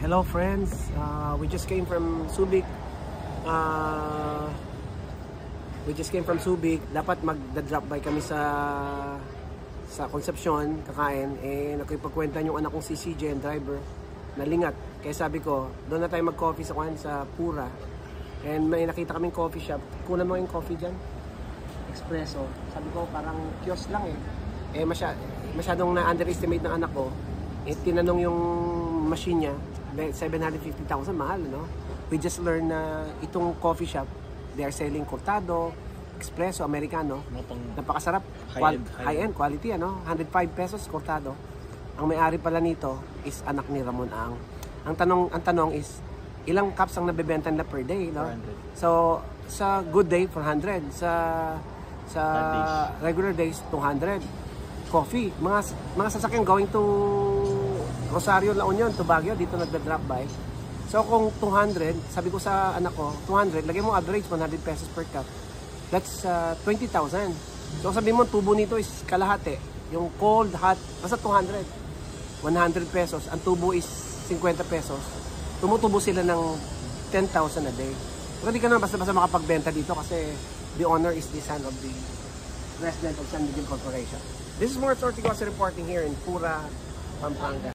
Hello friends, we just came from Subic. Dapat magda-drop by kami sa Concepcion, kakain. Nakipagkwenta yung anak kong si CJ, and driver, nalingat. Kaya sabi ko, doon na tayo mag-coffee sa Pura. And may nakita kaming coffee shop. Kunan mo yung coffee dyan, espresso. Sabi ko parang kiosk lang masyadong na-underestimate ng anak ko. Tinanong yung machine niya, 750,000, mahal, no? We just learned na itong coffee shop, they are selling cortado, espresso, americano. Napakasarap, high-end quality, 105 pesos cortado. Ang may-ari pala nito is anak ni Ramon Ang. Ang tanong is, ilang cups ang nabebenta nila per day, no? 400. So, sa good day, 400. Sa regular days, 200. Coffee. Mga sasakyan going to Rosario, La Union, to Baguio, dito nagda-drop by. So kung 200, sabi ko sa anak ko, 200, lagay mo average 100 pesos per cup. That's 20,000. So sabi mo, tubo nito is kalahati. Yung cold, hot, basta 200. 100 pesos. Ang tubo is 50 pesos. Tumutubo sila ng 10,000 a day. Pero di ka naman basta-basta makapagbenta dito kasi the owner is the son of the president of San Miguel Corporation. This is Morris Ortigosa reporting here in Pura, Pampanga.